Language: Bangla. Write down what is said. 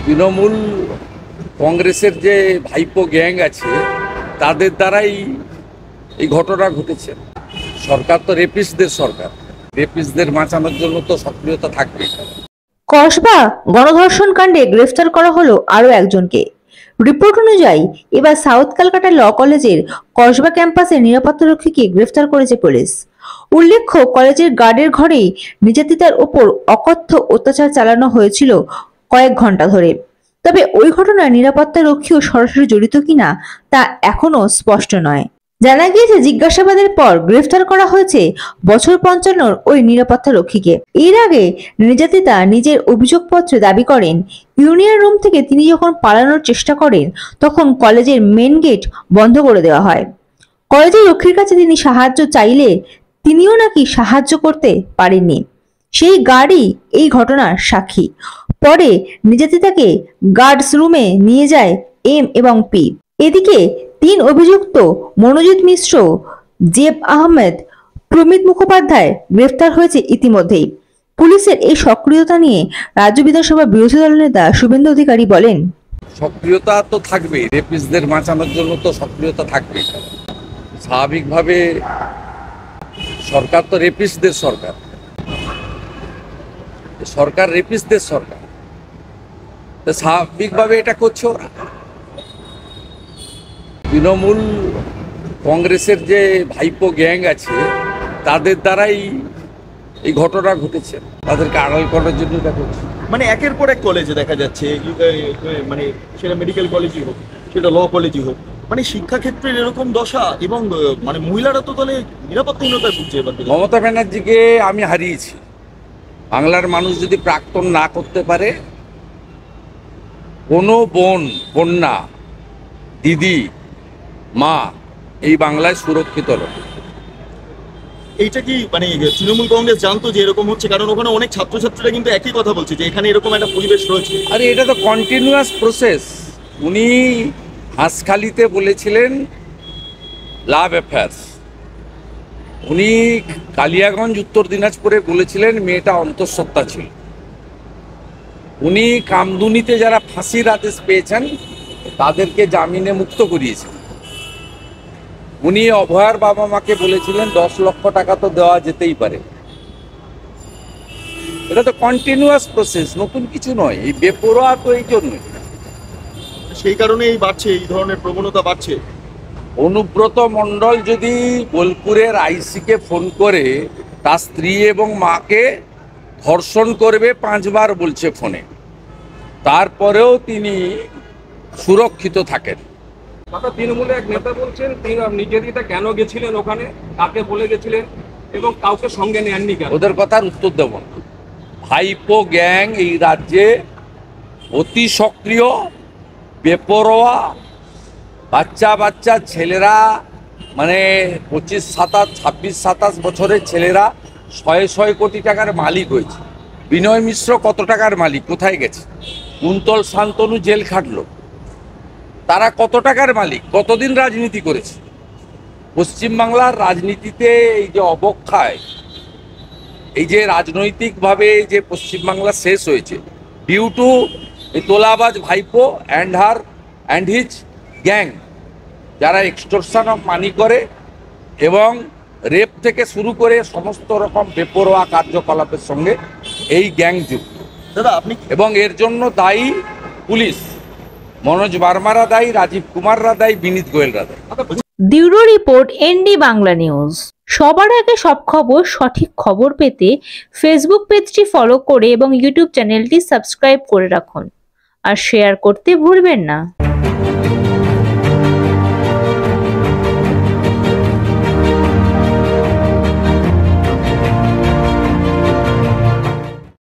তৃণমূল কংগ্রেসের যে ভাইপো গ্যাং আছে তাদের দ্বারাই এই ঘটনা ঘটেছে। সরকার তো রেপিস্টদের সরকার, রেপিস্টদের বাঁচানোর জন্য তো সক্রিয়তা থাকবে। কসবা গণধর্ষণ কাণ্ডে গ্রেফতার করা হলো আরো একজনকে। রিপোর্ট অনুযায়ী এবার সাউথ ক্যালকাটা ল কলেজের কসবা ক্যাম্পাসের নিরাপত্তারক্ষীকে গ্রেফতার করেছে পুলিশ। উল্লেখ্য, কলেজের গার্ডের ঘরেই নির্যাতিতার ওপর অকথ্য অত্যাচার চালানো হয়েছিল কয়েক ঘন্টা ধরে। তবে ওই ঘটনায় নিরাপত্তারক্ষীও সরাসরি জড়িত কিনা তা এখনো স্পষ্ট নয়। জানা গিয়েছে, জিজ্ঞাসাবাদের পর গ্রেফতার করা হয়েছে বছর 55 ওই নিরাপত্তারক্ষীকে। এর আগে নির্যাতিতা নিজের অভিযোগপত্রে দাবি করেন, ইউনিয়ন রুম থেকে তিনি যখন পালানোর চেষ্টা করেন তখন কলেজের মেন গেট বন্ধ করে দেওয়া হয়। কলেজের রক্ষীর কাছে তিনি সাহায্য চাইলে তিনিও নাকি সাহায্য করতে পারেননি। সেই গার্ডই এই ঘটনার সাক্ষী। পরে নির্যাতিতাকে গার্ডস রুমে নিয়ে যায় এম এবং পি। এদিকে 3 অভিযুক্ত মনোজিৎ মিশ্র, জেব আহমেদ, প্রমিত মুখোপাধ্যায় গ্রেফতার হয়েছে ইতিমধ্যেই। পুলিশের এই সক্রিয়তা নিয়ে রাজ্য বিধানসভা বিরোধী দল নেতা শুভেন্দু অধিকারী বলেন, সক্রিয়তা তো থাকবেই, রেপিস্টদের বাঁচানোর জন্য তো সক্রিয়তা থাকবেই। স্বাভাবিকভাবে সরকার তো রেপিস্টদের সরকার, সরকার রেপিস্টদের সরকার, তো স্বাভাবিকভাবে এটা করছে ওরা। তৃণমূল কংগ্রেসের যে ভাইপো গ্যাং আছে তাদের দ্বারাই এই ঘটনা ঘটেছে, তাদেরকে আড়াল করার জন্য এটা করছে। মানে একের পর এক কলেজে দেখা যাচ্ছে, মানে সেটা মেডিকেল কলেজই হোক, সেটা ল কলেজই হোক, মানে শিক্ষাক্ষেত্রের এরকম দশা, এবং মানে মহিলারা তো তাহলে নিরাপত্তাহীনতায় ভুগছে। এবার মমতা ব্যানার্জিকে আমি হারিয়েছি। বাংলার মানুষ যদি প্রাক্তন না করতে পারে, কোনো বোন, কন্যা, দিদি, মা এই বাংলায় সুরক্ষিত নয়। এইটা কি মানে তৃণমূল কংগ্রেস জানতো যে এরকম হচ্ছে? কারণ ওখানে অনেক ছাত্রছাত্রীরা কিন্তু একই কথা বলছে যে এখানে এরকম একটা পরিবেশ রয়েছে। আরে এটা তো কন্টিনিউয়াস প্রসেস। উনি হাঁসখালিতে বলেছিলেন লাভ অ্যাফেয়ার্স, উনি কালিয়াগঞ্জ উত্তর দিনাজপুরে বলেছিলেন মেয়েটা অন্তঃসত্ত্বা ছিল, উনি কামদুনিতে যারা ফাঁসির আদেশ পেয়েছেন তাদেরকে জামিনে মুক্ত করিয়েছেন, উনি অভয়ার বাবা মাকে বলেছিলেন 10 লক্ষ টাকা তো দেওয়া যেতেই পারে। এটা তো কন্টিনিউয়াস প্রসেস, নতুন কিছু নয়। এই বেপরোয়া তো এই জন্যই, সেই কারণেই বাড়ছে, এই ধরনের প্রবণতা বাড়ছে। অনুব্রত মণ্ডল যদি বোলপুরের আইসিকে ফোন করে তার স্ত্রী এবং মাকে ধর্ষণ করবে 5 বার বলছে ফোনে, তারপরেও তিনি সুরক্ষিত থাকেন। তৃণমূলের এক নেতা বলছেন তিনি নির্যাতিতা কেন গেছিলেন ওখানে, কাকে বলে গেছিলেন এবং কাউকে সঙ্গে নেননি কেন? ওদের কথার উত্তর দেব না। ভাইপো গ্যাং এই রাজ্যে অতি সক্রিয়, বেপরোয়া, বাচ্চা ছেলেরা, মানে 25-27 বছরের ছেলেরা 100 কোটি টাকার মালিক হয়েছে। বিনয় মিশ্র কত টাকার মালিক, কোথায় গেছে? কুন্তল শান্তনু জেল খাটলো, তারা কত টাকার মালিক, কতদিন রাজনীতি করেছে? পশ্চিমবাংলার রাজনীতিতে এই যে অবক্ষয়, এই যে রাজনৈতিকভাবে যে পশ্চিমবাংলা শেষ হয়েছে ডিউ টু এই তোলাবাজ ভাইপো অ্যান্ড হিজ গ্যাং, যারা এক্সটর্শন অফ মানি করে এবং রেপ থেকে শুরু করে সমস্ত রকম বেপরোয়া কার্যকলাপের সঙ্গে এই গ্যাং যুক্ত। দাদা আপনি, এবং এর জন্য দায়ী পুলিশ, মনোজ বার্মারা দায়ী, রাজীব কুমাররা দায়ী, বিনীত গোয়েলরা দায়ী। Bureau report, ND Bangla news. সবার আগে সব খবর, সঠিক খবর পেতে ফেসবুক পেজটি ফলো করে এবং ইউটিউব চ্যানেলটি সাবস্ক্রাইব করে রাখুন আর শেয়ার করতে ভুলবেন না।